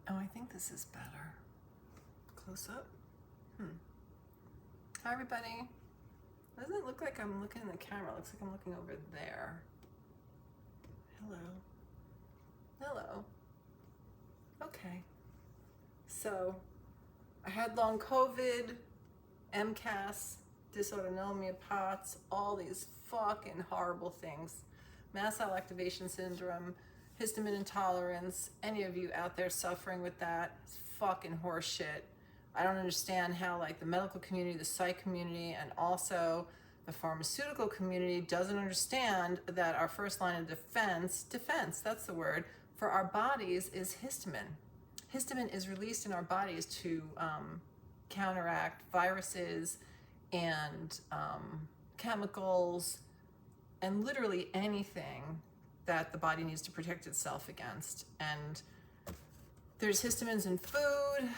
Oh, I think this is better. Close up. Hi, everybody. Doesn't it look like I'm looking in the camera? It looks like I'm looking over there. Hello. Hello. Okay. So, I had long COVID, MCAS, dysautonomia POTS, all these fucking horrible things. Mast cell activation syndrome, histamine intolerance. Any of you out there suffering with that, it's fucking horse shit. I don't understand how like the medical community, the psych community, and also the pharmaceutical community doesn't understand that our first line of defense, that's the word, for our bodies is histamine. Histamine is released in our bodies to counteract viruses and chemicals and literally anything that the body needs to protect itself against. And there's histamines in food.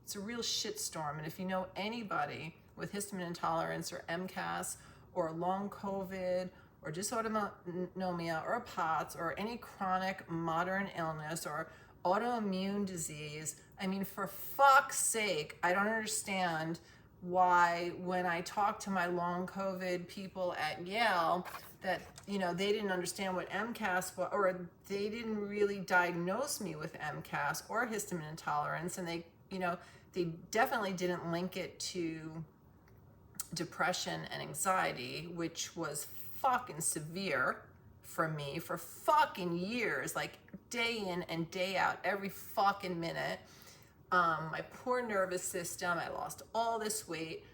It's a real shitstorm. And if you know anybody with histamine intolerance or MCAS or long COVID or dysautonomia or POTS or any chronic modern illness or autoimmune disease, I mean, for fuck's sake, I don't understand why when I talk to my long COVID people at Yale that, you know, they didn't understand what MCAS was, or they didn't really diagnose me with MCAS or histamine intolerance, and they, you know, they definitely didn't link it to depression and anxiety, which was fucking severe for me for fucking years, like day in and day out, every fucking minute. My poor nervous system, I lost all this weight.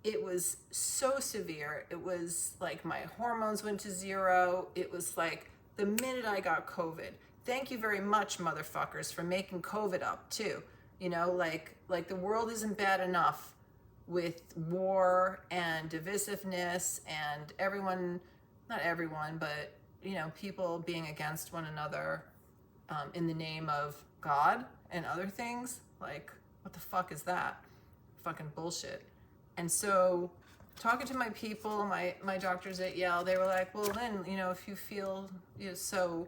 It was so severe. It was like my hormones went to zero. It was like the minute I got COVID. Thank you very much, motherfuckers, for making COVID up too. You know, like the world isn't bad enough with war and divisiveness and everyone, not everyone, but, you know, people being against one another in the name of God and other things. Like, what the fuck is that? Fucking bullshit. And so talking to my people, my doctors at Yale, they were like, well, then, you know, if you feel, you know, so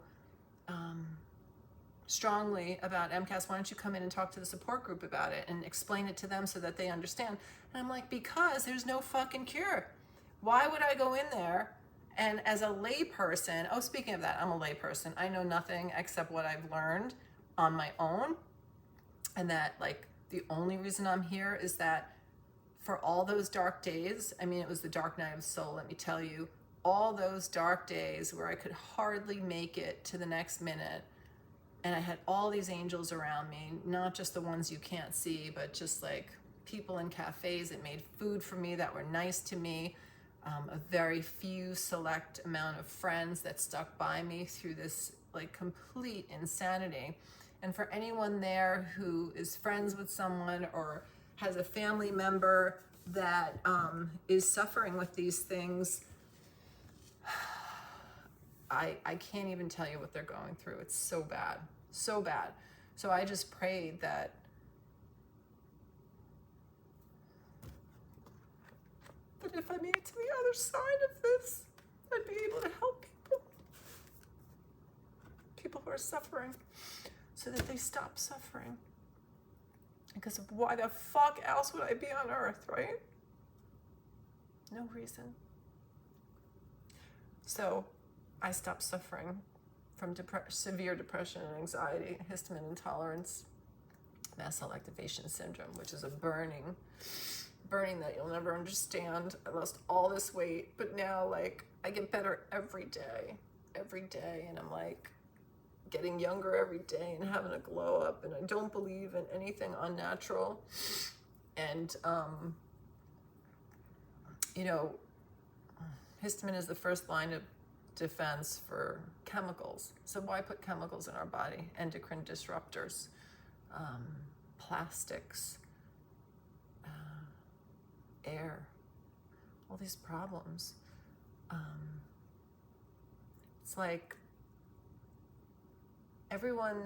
strongly about MCAS, why don't you come in and talk to the support group about it and explain it to them so that they understand? And I'm like, because there's no fucking cure. Why would I go in there and as a lay person, oh, speaking of that, I'm a lay person. I know nothing except what I've learned on my own. And that, like, the only reason I'm here is that for all those dark days, I mean, it was the dark night of the soul, let me tell you, all those dark days where I could hardly make it to the next minute. And I had all these angels around me, not just the ones you can't see, but just like people in cafes that made food for me, that were nice to me, a very few select amount of friends that stuck by me through this like complete insanity. And for anyone there who is friends with someone or has a family member that is suffering with these things, I can't even tell you what they're going through. It's so bad, so bad. So I just prayed that if I made it to the other side of this, I'd be able to help people who are suffering, so that they stop suffering. Because why the fuck else would I be on earth, right? No reason. So I stopped suffering from severe depression and anxiety, histamine intolerance, mast cell activation syndrome, which is a burning that you'll never understand. I lost all this weight, but now like I get better every day, and I'm like getting younger every day and having a glow up, and I don't believe in anything unnatural. And you know, histamine is the first line of defense for chemicals. So why put chemicals in our body? Endocrine disruptors, plastics, air, all these problems. It's like everyone,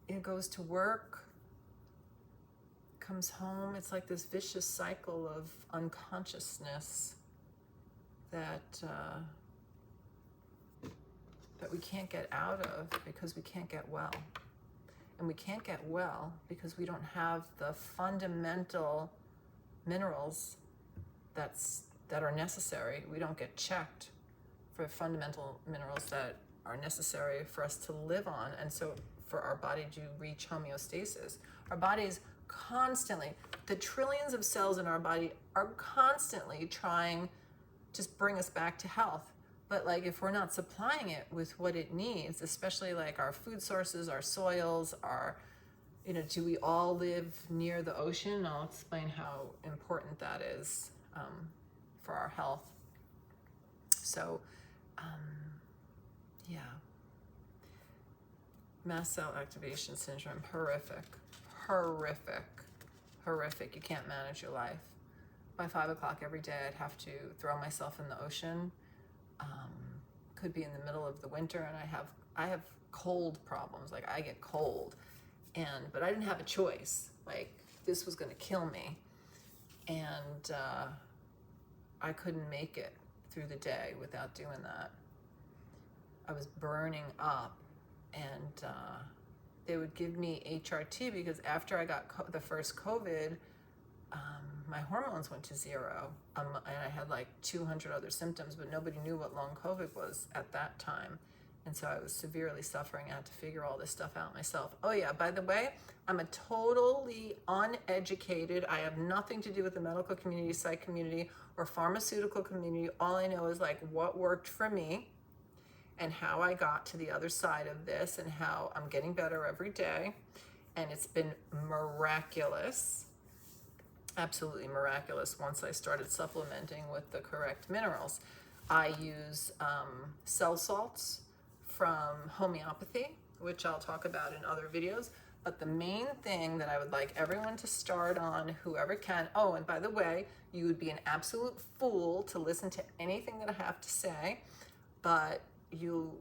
you know, goes to work, comes home. It's like this vicious cycle of unconsciousness that we can't get out of because we can't get well. And we can't get well because we don't have the fundamental minerals that are necessary. We don't get checked for fundamental minerals that are necessary for us to live on, and so for our body to reach homeostasis. Our body's constantly, the trillions of cells in our body are constantly trying to bring us back to health. But like, if we're not supplying it with what it needs, especially like our food sources, our soils, do we all live near the ocean? I'll explain how important that is for our health. So, yeah. Mast cell activation syndrome, horrific. You can't manage your life. By 5 o'clock every day, I'd have to throw myself in the ocean. Could be in the middle of the winter, and I have cold problems. Like, I get cold, but I didn't have a choice. Like, this was going to kill me, and I couldn't make it through the day without doing that. I was burning up, and they would give me HRT because after I got the first COVID, my hormones went to zero, and I had like 200 other symptoms, but nobody knew what long COVID was at that time. And so I was severely suffering. I had to figure all this stuff out myself. Oh yeah, by the way, I'm a totally uneducated. I have nothing to do with the medical community, psych community, or pharmaceutical community. All I know is like what worked for me and how I got to the other side of this and how I'm getting better every day. And it's been miraculous. Absolutely miraculous once I started supplementing with the correct minerals. I use cell salts from homeopathy, which I'll talk about in other videos. But the main thing that I would like everyone to start on, whoever can, oh, and by the way, you would be an absolute fool to listen to anything that I have to say, but you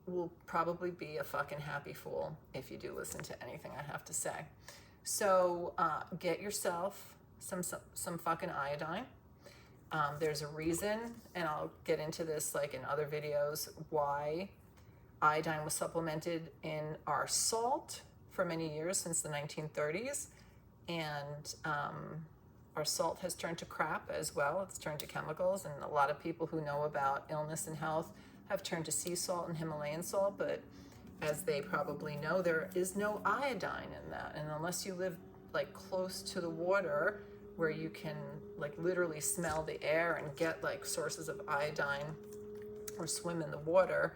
will probably be a fucking happy fool if you do listen to anything I have to say. So get yourself some fucking iodine. There's a reason, and I'll get into this like in other videos, why iodine was supplemented in our salt for many years, since the 1930s. And our salt has turned to crap as well. It's turned to chemicals, and a lot of people who know about illness and health have turned to sea salt and Himalayan salt, but as they probably know, there is no iodine in that. And unless you live like close to the water where you can like literally smell the air and get like sources of iodine or swim in the water,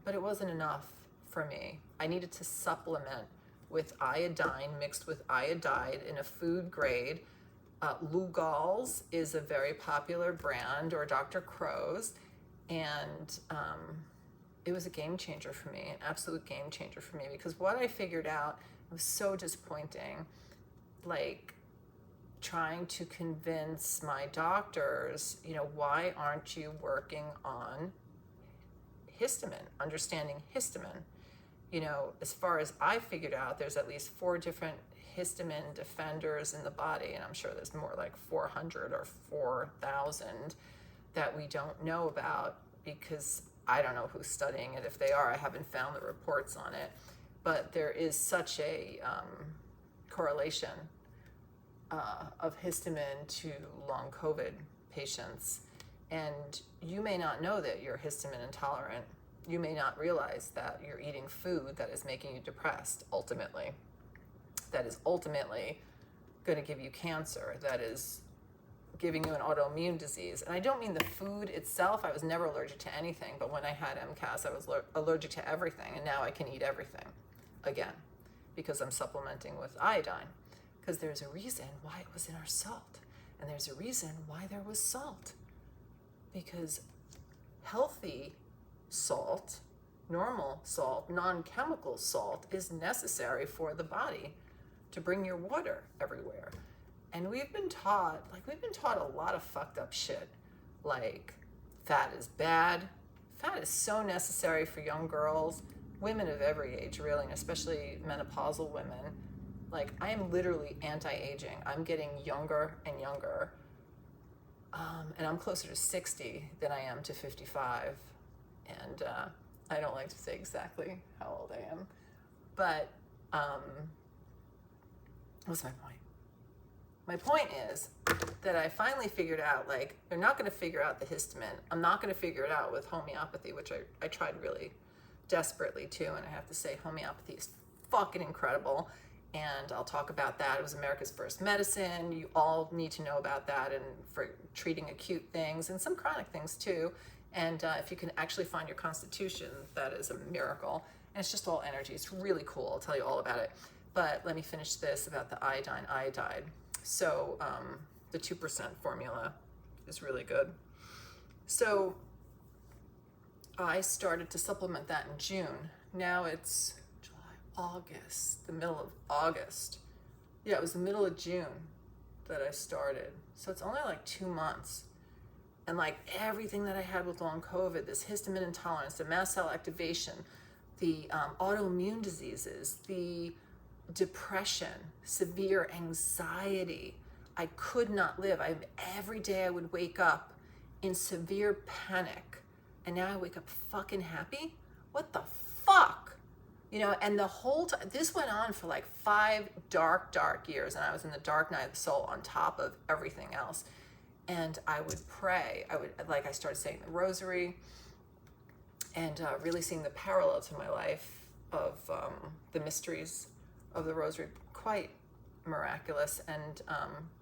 but it wasn't enough for me. I needed to supplement with iodine mixed with iodide in a food grade. Lugol's is a very popular brand, or Dr. Crow's, and it was a game changer for me, an absolute game changer for me, because what I figured out was so disappointing. Like, trying to convince my doctors, why aren't you working on histamine, understanding histamine? As far as I figured out, there's at least 4 different histamine defenders in the body, and I'm sure there's more, like 400 or 4,000 that we don't know about, because I don't know who's studying it. If they are, I haven't found the reports on it. But there is such a correlation of histamine to long COVID patients. And you may not know that you're histamine intolerant. You may not realize that you're eating food that is making you depressed, ultimately. That is ultimately going to give you cancer. That is giving you an autoimmune disease. And I don't mean the food itself. I was never allergic to anything. But when I had MCAS, I was allergic to everything. And now I can eat everything again because I'm supplementing with iodine. Because there's a reason why it was in our salt. And there's a reason why there was salt. Because healthy salt, normal salt, non-chemical salt is necessary for the body to bring your water everywhere. And we've been taught a lot of fucked up shit. Like, fat is bad. Fat is so necessary for young girls, women of every age, really, and especially menopausal women. Like, I am literally anti-aging. I'm getting younger and younger. And I'm closer to 60 than I am to 55. And I don't like to say exactly how old I am. But What's my point? My point is that I finally figured out, like, they're not going to figure out the histamine. I'm not going to figure it out with homeopathy, which I tried really desperately too. And I have to say, homeopathy is fucking incredible. And I'll talk about that. It was America's first medicine. You all need to know about that, and for treating acute things and some chronic things too. And if you can actually find your constitution, that is a miracle. And it's just all energy. It's really cool. I'll tell you all about it. But let me finish this about the iodide. So the 2% formula is really good. So I started to supplement that in June. Now it's August, the middle of August. Yeah, it was the middle of June that I started. So it's only like 2 months. And like everything that I had with long COVID, this histamine intolerance, the mast cell activation, the autoimmune diseases, the depression, severe anxiety, I could not live. Every day I would wake up in severe panic, and now I wake up fucking happy? What the fuck? You know, and the whole time, this went on for like 5 dark years, and I was in the dark night of the soul on top of everything else. And I would pray. I started saying the rosary, and really seeing the parallel to my life of the mysteries of the rosary, quite miraculous. And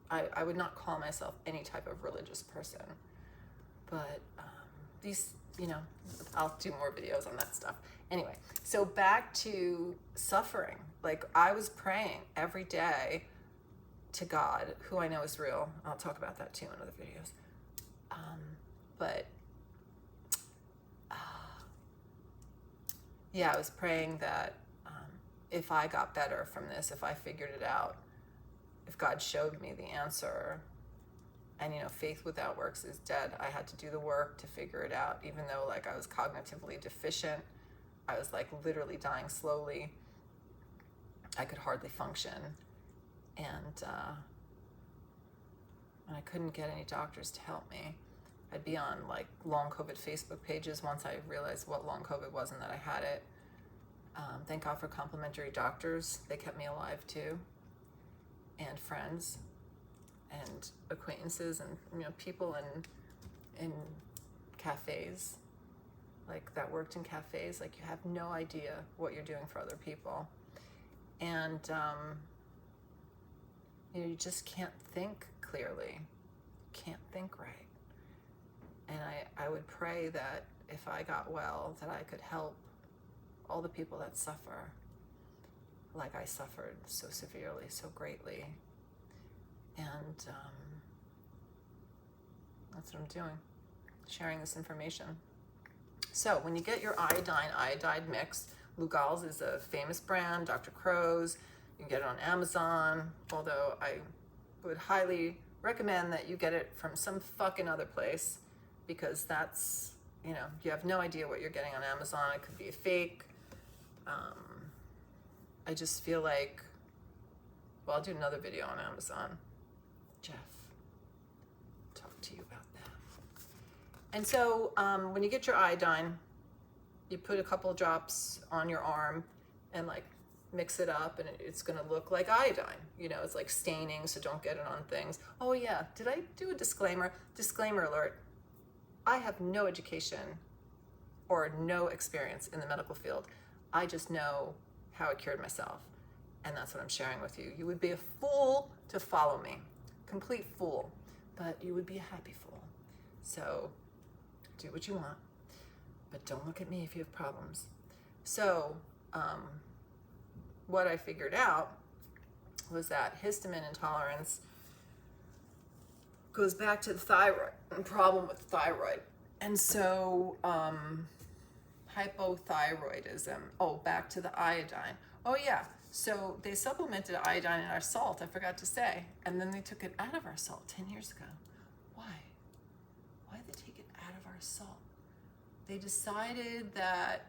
I would not call myself any type of religious person, but these, you know, I'll do more videos on that stuff. Anyway, so back to suffering. Like, I was praying every day to God, who I know is real. I'll talk about that too in other videos. Yeah, I was praying that if I got better from this, if I figured it out, if God showed me the answer, and, you know, faith without works is dead. I had to do the work to figure it out, even though, like, I was cognitively deficient. I was, like, literally dying slowly. I could hardly function. And I couldn't get any doctors to help me. I'd be on, like, long COVID Facebook pages once I realized what long COVID was and that I had it. Thank God for complimentary doctors. They kept me alive too. And friends and acquaintances, and, you know, people in cafes, like, that worked in cafes. Like, you have no idea what you're doing for other people. And you know, you just can't think clearly, can't think right. And I would pray that if I got well, that I could help all the people that suffer like I suffered so severely, so greatly. And that's what I'm doing, sharing this information. So when you get your iodide mix, Lugol's is a famous brand, Dr. Crow's. You can get it on Amazon, although I would highly recommend that you get it from some fucking other place, because that's, you know, you have no idea what you're getting on Amazon. It could be a fake. I just feel like, well, I'll do another video on Amazon. Jeff, talk to you about that. And so when you get your iodine, you put a couple drops on your arm and, like, mix it up, and it's going to look like iodine. You know, it's like staining, so don't get it on things. Oh yeah, did I do a disclaimer? Disclaimer alert. I have no education or no experience in the medical field. I just know how I cured myself, and that's what I'm sharing with you. You would be a fool to follow me, complete fool, but you would be a happy fool. So do what you want, but don't look at me if you have problems. So what I figured out was that histamine intolerance goes back to the thyroid, the problem with thyroid. And so hypothyroidism, back to the iodine. Oh yeah, so they supplemented iodine in our salt, I forgot to say, and then they took it out of our salt 10 years ago. Why? Why did they take it out of our salt? They decided that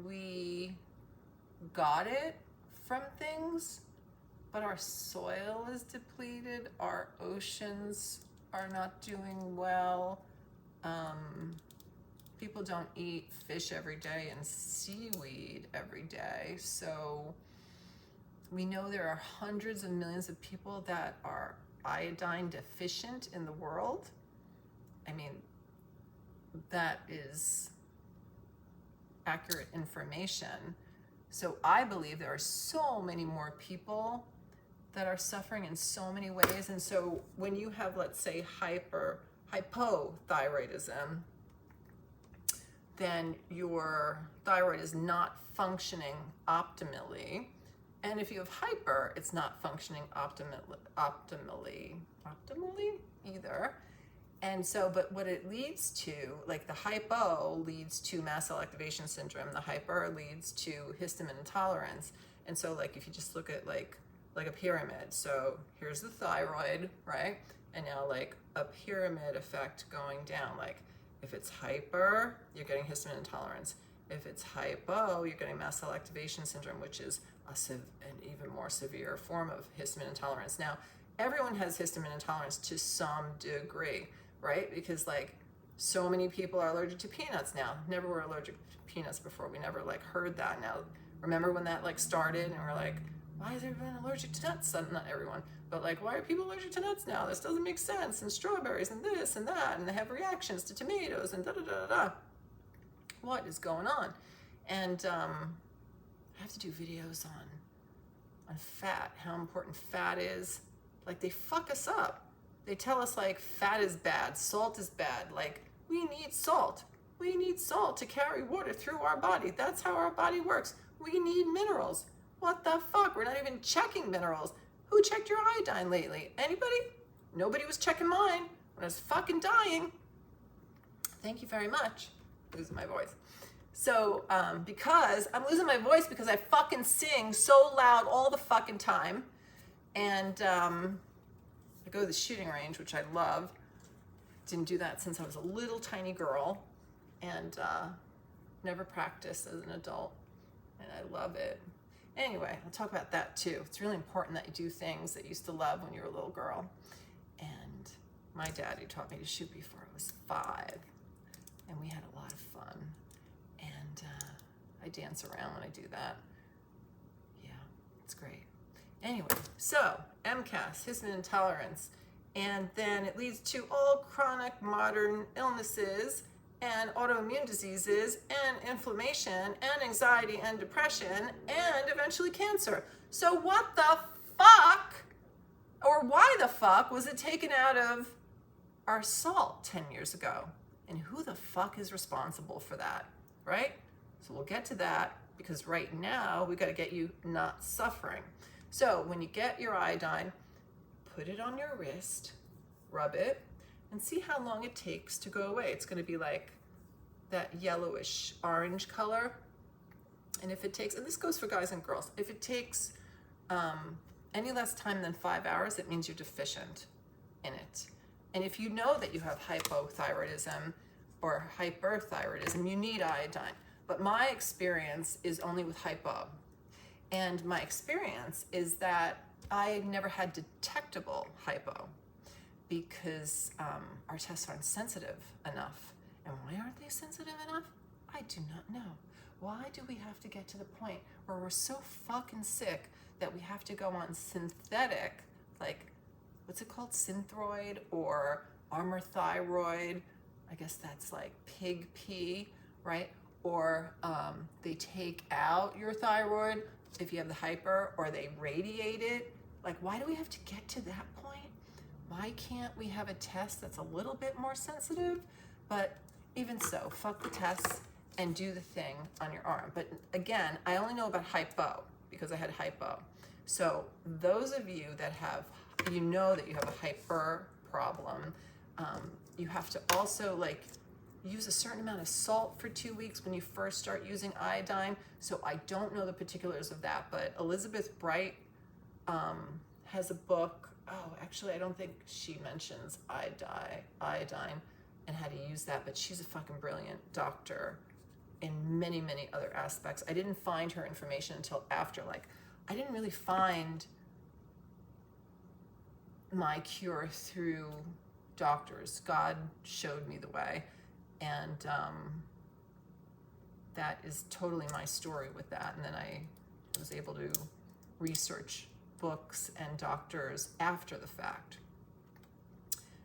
we got it from things, but our soil is depleted, our oceans are not doing well. People don't eat fish every day and seaweed every day, so We know there are hundreds of millions of people that are iodine deficient in the world. I mean, that is accurate information. So I believe there are so many more people that are suffering in so many ways. And so when you have, let's say, hypothyroidism, then your thyroid is not functioning optimally. And if you have hyper, it's not functioning optimally either. And so, but what it leads to, like the hypo leads to mast cell activation syndrome, the hyper leads to histamine intolerance. And so like if you just look at like a pyramid, so here's the thyroid, right? And now like a pyramid effect going down, like if it's hyper, you're getting histamine intolerance. If it's hypo, you're getting mast cell activation syndrome, which is an even more severe form of histamine intolerance. Now, everyone has histamine intolerance to some degree, right? Because like so many people are allergic to peanuts now. Never were allergic to peanuts before. We never like heard that. Now, remember when that like started and we're like, why is everyone allergic to nuts? Not everyone, but like, why are people allergic to nuts now? This doesn't make sense. And strawberries and this and that, and they have reactions to tomatoes and da da da da da. What is going on? And I have to do videos on fat, how important fat is. Like they fuck us up. They tell us like fat is bad, salt is bad. Like we need salt. We need salt to carry water through our body. That's how our body works. We need minerals. What the fuck? We're not even checking minerals. Who checked your iodine lately? Anybody? Nobody was checking mine when I was fucking dying. Thank you very much. Losing my voice. So, because I'm losing my voice because I fucking sing so loud all the fucking time. And I go to the shooting range, which I love. Didn't do that since I was a little tiny girl. And never practiced as an adult. And I love it. Anyway, I'll talk about that too. It's really important that you do things that you used to love when you were a little girl. And my daddy taught me to shoot before I was 5. And we had a lot of fun. And I dance around when I do that. Yeah, it's great. Anyway, so MCAS, histamine intolerance, and then it leads to all chronic modern illnesses and autoimmune diseases and inflammation and anxiety and depression and eventually cancer. So what the fuck, or why the fuck was it taken out of our salt 10 years ago? And who the fuck is responsible for that, right? So we'll get to that because right now we got to get you not suffering. So when you get your iodine, put it on your wrist, rub it, and see how long it takes to go away. It's going to be like that yellowish orange color. And if it takes, and this goes for guys and girls, if it takes any less time than 5 hours, it means you're deficient in it. And if you know that you have hypothyroidism or hyperthyroidism, you need iodine. But my experience is only with hypo. And my experience is that I never had detectable hypo because our tests aren't sensitive enough. And why aren't they sensitive enough? I do not know. Why do we have to get to the point where we're so fucking sick that we have to go on synthetic, like, what's it called? Synthroid or Armour thyroid. I guess that's like pig pee, right? Or they take out your thyroid if you have the hyper, or they radiate it. Like, why do we have to get to that point? Why can't we have a test that's a little bit more sensitive? But even so, fuck the tests and do the thing on your arm. But again, I only know about hypo because I had hypo. So those of you that have, you know that you have a hyper problem, you have to also like use a certain amount of salt for 2 weeks when you first start using iodine. So I don't know the particulars of that, but Elizabeth Bright has a book. Oh, actually, I don't think she mentions iodine and how to use that, but she's a fucking brilliant doctor in many, many other aspects. I didn't find her information until after, like, I didn't really find my cure through doctors. God showed me the way. And that is totally my story with that. And then I was able to research books and doctors after the fact.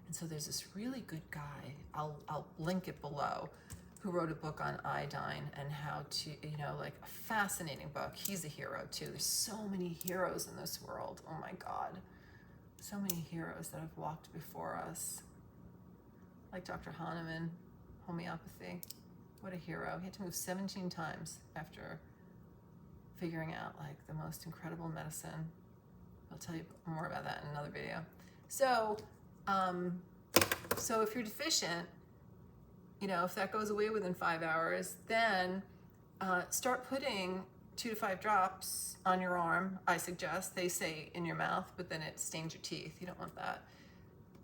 And so there's this really good guy, I'll link it below, who wrote a book on iodine and how to, you know, like a fascinating book. He's a hero too. There's so many heroes in this world. Oh my God. So many heroes that have walked before us. Like Dr. Hahnemann, homeopathy. What a hero. He had to move 17 times after figuring out like the most incredible medicine. I'll tell you more about that in another video. So, so if you're deficient, you know, if that goes away within 5 hours, then start putting 2 to 5 drops on your arm, I suggest. They say in your mouth, but then it stains your teeth. You don't want that.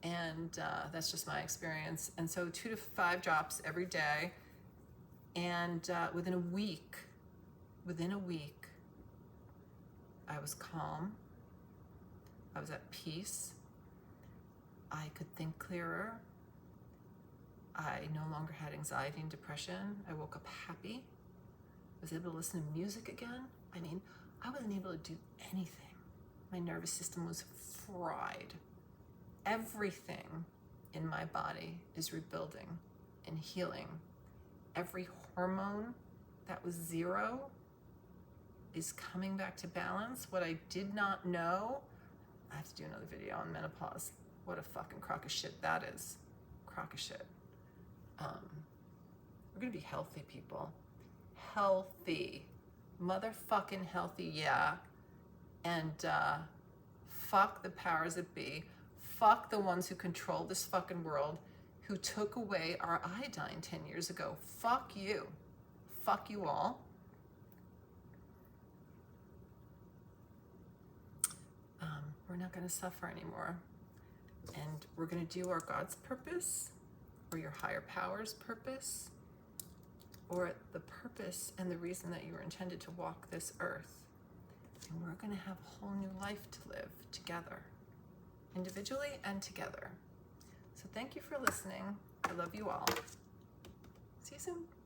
And that's just my experience. And so 2 to 5 drops every day. And within a week, I was calm. I was at peace. I could think clearer. I no longer had anxiety and depression. I woke up happy. I was able to listen to music again. I mean, I wasn't able to do anything. My nervous system was fried. Everything in my body is rebuilding and healing. Every hormone that was 0 is coming back to balance. What I did not know, I have to do another video on menopause. What a fucking crock of shit that is. Crock of shit. We're gonna be healthy people. Healthy. Motherfucking healthy, yeah. And fuck the powers that be. Fuck the ones who control this fucking world, who took away our iodine 10 years ago. Fuck you. Fuck you all. We're not gonna suffer anymore. And we're gonna do our God's purpose, or your higher power's purpose, or the purpose and the reason that you were intended to walk this earth. And we're gonna have a whole new life to live together, individually and together. So thank you for listening. I love you all. See you soon.